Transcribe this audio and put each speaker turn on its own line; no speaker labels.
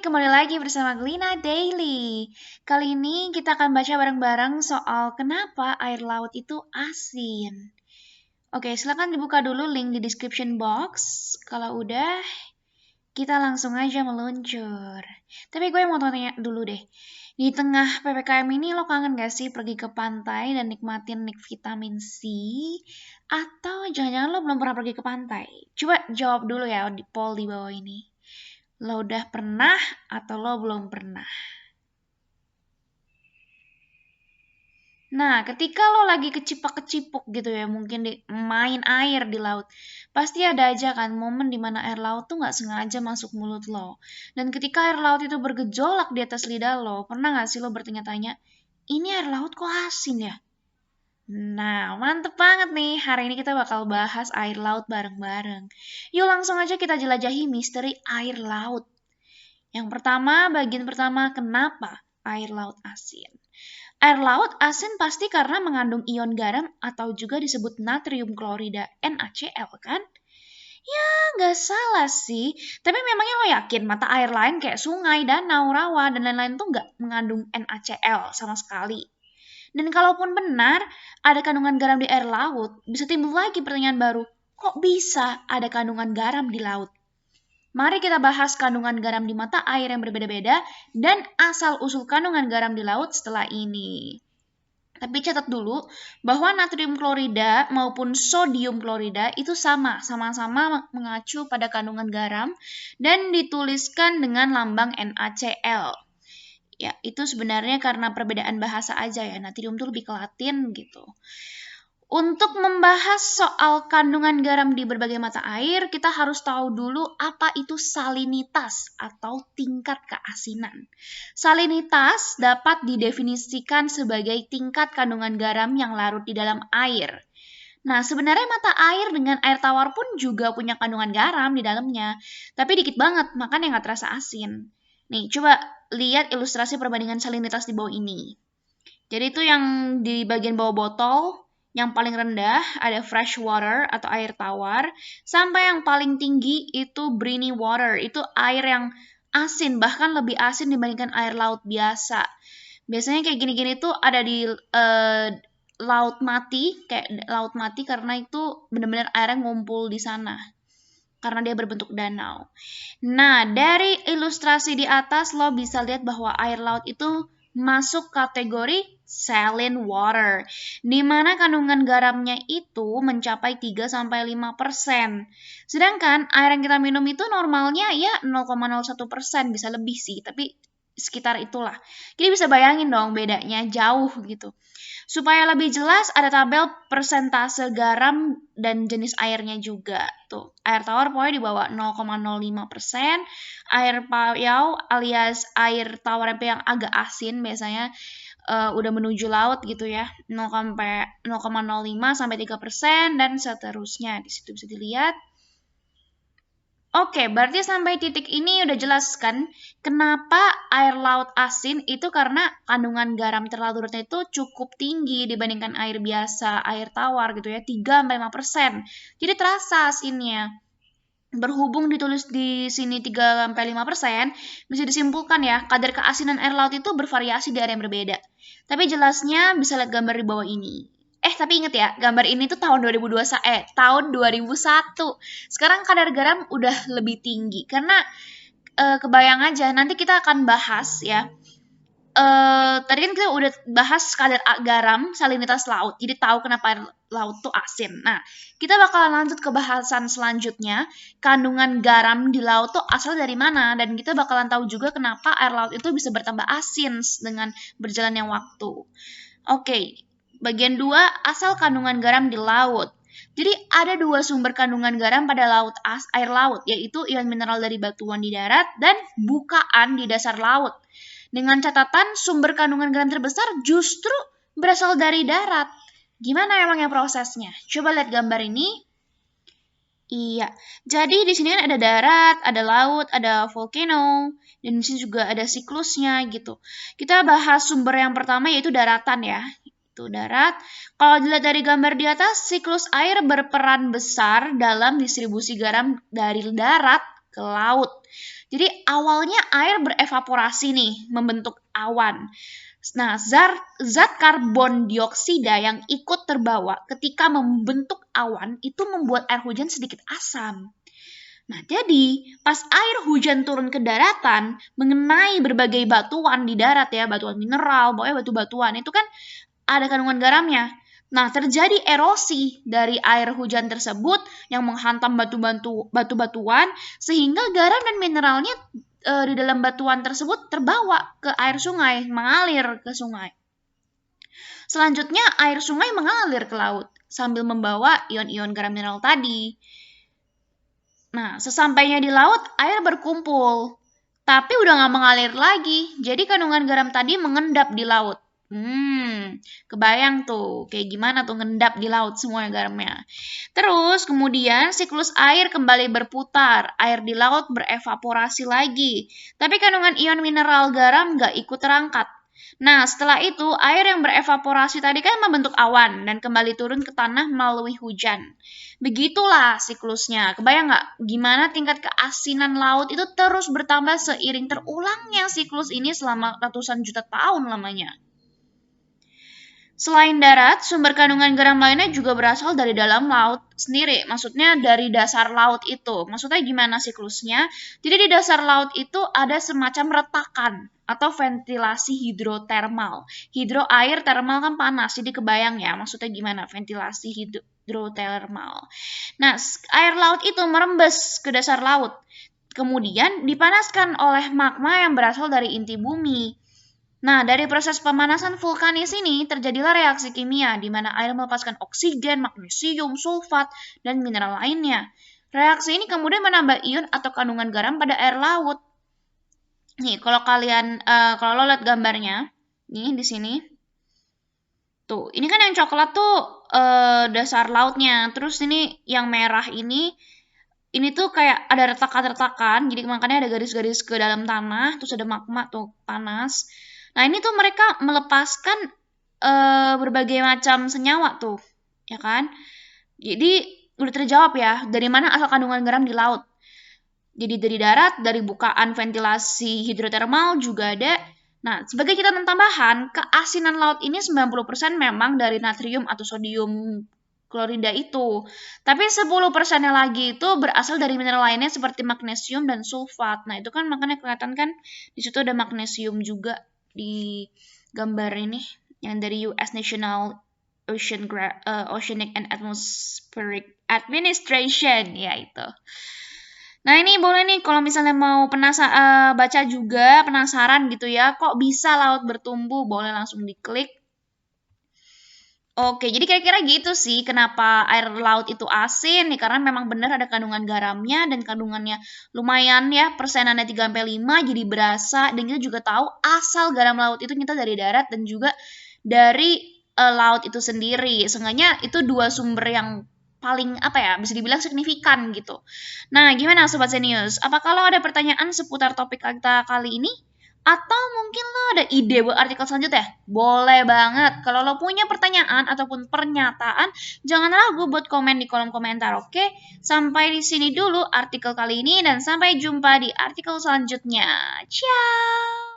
kembali lagi bersama Glina Daily. Kali ini kita akan baca bareng-bareng soal kenapa air laut itu asin. Oke, silakan dibuka dulu link di description box. Kalau udah, kita langsung aja meluncur. Tapi gue mau tanya dulu deh. Di tengah PPKM ini lo kangen gak sih pergi ke pantai dan nikmatin vitamin C? Atau jangan-jangan lo belum pernah pergi ke pantai? Coba jawab dulu ya di poll di bawah ini. Lo udah pernah atau lo belum pernah? Nah, ketika lo lagi kecipak-kecipuk gitu ya, mungkin main air di laut, pasti ada aja kan momen dimana air laut tuh nggak sengaja masuk mulut lo. Dan ketika air laut itu bergejolak di atas lidah lo, pernah nggak sih lo bertanya-tanya, ini air laut kok asin ya? Nah, mantep banget nih. Hari ini kita bakal bahas air laut bareng-bareng. Yuk langsung aja kita jelajahi misteri air laut. Yang pertama, bagian pertama, kenapa air laut asin? Air laut asin pasti karena mengandung ion garam atau juga disebut natrium klorida NaCl kan? Ya, nggak salah sih. Tapi memangnya lo yakin mata air lain kayak sungai, danau, rawa, dan lain-lain tuh nggak mengandung NaCl sama sekali? Dan kalaupun benar ada kandungan garam di air laut, bisa timbul lagi pertanyaan baru, kok bisa ada kandungan garam di laut? Mari kita bahas kandungan garam di mata air yang berbeda-beda dan asal-usul kandungan garam di laut setelah ini. Tapi catat dulu bahwa natrium klorida maupun sodium klorida itu sama-sama mengacu pada kandungan garam dan dituliskan dengan lambang NaCl. Ya, itu sebenarnya karena perbedaan bahasa aja ya. Natrium itu lebih ke Latin gitu. Untuk membahas soal kandungan garam di berbagai mata air, kita harus tahu dulu apa itu salinitas atau tingkat keasinan. Salinitas dapat didefinisikan sebagai tingkat kandungan garam yang larut di dalam air. Nah, sebenarnya mata air dengan air tawar pun juga punya kandungan garam di dalamnya, tapi dikit banget, makanya nggak terasa asin. Nih, coba lihat ilustrasi perbandingan salinitas di bawah ini. Jadi itu yang di bagian bawah botol, yang paling rendah ada fresh water atau air tawar, sampai yang paling tinggi itu briny water, itu air yang asin, bahkan lebih asin dibandingkan air laut biasa. Biasanya kayak gini-gini tuh ada di laut mati, kayak laut mati karena itu benar-benar airnya ngumpul di sana. Karena dia berbentuk danau. Nah, dari ilustrasi di atas lo bisa lihat bahwa air laut itu masuk kategori saline water, di mana kandungan garamnya itu mencapai 3-5%. Sedangkan air yang kita minum itu normalnya ya 0,01%, bisa lebih sih, tapi sekitar itulah. Jadi bisa bayangin dong bedanya jauh gitu. Supaya lebih jelas ada tabel persentase garam dan jenis airnya juga. Tuh, air tawar pokoknya di bawah 0,05%, air payau alias air tawar yang agak asin biasanya udah menuju laut gitu ya, 0,05 sampai 3% dan seterusnya. Di situ bisa dilihat. Oke, berarti sampai titik ini udah jelas kan kenapa air laut asin itu karena kandungan garam terlarutnya itu cukup tinggi dibandingkan air biasa, air tawar gitu ya, 3-5%. Jadi terasa asinnya. Berhubung ditulis di sini 3-5%, bisa disimpulkan ya, kadar keasinan air laut itu bervariasi di area yang berbeda. Tapi jelasnya bisa lihat gambar di bawah ini. Tapi inget ya, gambar ini tuh tahun 2001. Sekarang kadar garam udah lebih tinggi karena kebayang aja nanti kita akan bahas ya. Tadi kan kita udah bahas kadar garam salinitas laut, jadi tahu kenapa air laut tuh asin. Nah, kita bakalan lanjut ke bahasan selanjutnya, kandungan garam di laut tuh asal dari mana, dan kita bakalan tahu juga kenapa air laut itu bisa bertambah asin dengan berjalannya waktu. Oke, bagian 2, asal kandungan garam di laut. Jadi ada 2 sumber kandungan garam pada air laut, yaitu ion mineral dari batuan di darat dan bukaan di dasar laut. Dengan catatan sumber kandungan garam terbesar justru berasal dari darat. Gimana emangnya prosesnya? Coba lihat gambar ini. Iya, jadi di sini kan ada darat, ada laut, ada volcano, dan di sini juga ada siklusnya gitu. Kita bahas sumber yang pertama yaitu daratan ya. Itu darat. Kalau dilihat dari gambar di atas, siklus air berperan besar dalam distribusi garam dari darat ke laut. Jadi awalnya air berevaporasi nih, membentuk awan. Nah, zat karbon dioksida yang ikut terbawa ketika membentuk awan itu membuat air hujan sedikit asam. Nah, jadi pas air hujan turun ke daratan, mengenai berbagai batuan di darat ya, batuan mineral, pokoknya batu-batuan, itu kan ada kandungan garamnya. Nah, terjadi erosi dari air hujan tersebut yang menghantam batu-batuan, sehingga garam dan mineralnya di dalam batuan tersebut terbawa ke air sungai, mengalir ke sungai. Selanjutnya, air sungai mengalir ke laut, sambil membawa ion-ion garam mineral tadi. Nah, sesampainya di laut, air berkumpul. Tapi udah nggak mengalir lagi, jadi kandungan garam tadi mengendap di laut. Kebayang tuh, kayak gimana tuh ngendap di laut semua garamnya. Terus, kemudian siklus air kembali berputar. Air di laut berevaporasi lagi. Tapi kandungan ion mineral garam nggak ikut terangkat. Nah, setelah itu, air yang berevaporasi tadi kan membentuk awan dan kembali turun ke tanah melalui hujan. Begitulah siklusnya. Kebayang nggak gimana tingkat keasinan laut itu terus bertambah seiring terulangnya siklus ini selama ratusan juta tahun lamanya. Selain darat, sumber kandungan garam lainnya juga berasal dari dalam laut sendiri. Maksudnya dari dasar laut itu. Maksudnya gimana siklusnya? Jadi di dasar laut itu ada semacam retakan atau ventilasi hidrotermal. Hidro air, termal kan panas, jadi kebayang ya maksudnya gimana ventilasi hidrotermal. Nah, air laut itu merembes ke dasar laut. Kemudian dipanaskan oleh magma yang berasal dari inti bumi. Nah, dari proses pemanasan vulkanis ini terjadilah reaksi kimia di mana air melepaskan oksigen, magnesium, sulfat, dan mineral lainnya. Reaksi ini kemudian menambah ion atau kandungan garam pada air laut. Nih, kalau lo lihat gambarnya, nih di sini. Tuh, ini kan yang coklat tuh dasar lautnya. Terus ini yang merah ini tuh kayak ada retakan-retakan, jadi makanya ada garis-garis ke dalam tanah, terus ada magma tuh panas. Nah, ini tuh mereka melepaskan berbagai macam senyawa tuh, ya kan? Jadi udah terjawab ya, dari mana asal kandungan garam di laut. Jadi dari darat, dari bukaan ventilasi hidrotermal juga ada. Nah, sebagai catatan tambahan, keasinan laut ini 90% memang dari natrium atau sodium klorida itu. Tapi 10%-nya lagi itu berasal dari mineral lainnya seperti magnesium dan sulfat. Nah, itu kan makanya kelihatan kan di situ ada magnesium juga di gambar ini yang dari US National Oceanic and Atmospheric Administration ya itu. Nah, ini boleh nih kalau misalnya mau baca juga penasaran gitu ya, kok bisa laut bertumbuh, boleh langsung diklik. Oke, jadi kira-kira gitu sih kenapa air laut itu asin nih, karena memang benar ada kandungan garamnya dan kandungannya lumayan ya, persenannya 3-5 jadi berasa, dan kita juga tahu asal garam laut itu ternyata dari darat dan juga dari laut itu sendiri. Seenggaknya itu dua sumber yang paling bisa dibilang signifikan gitu. Nah, gimana Sobat Zenius? Apakah lo ada pertanyaan seputar topik kita kali ini? Atau mungkin lo ada ide buat artikel selanjutnya? Boleh banget. Kalau lo punya pertanyaan ataupun pernyataan, jangan ragu buat komen di kolom komentar, oke? Sampai di sini dulu artikel kali ini dan sampai jumpa di artikel selanjutnya. Ciao!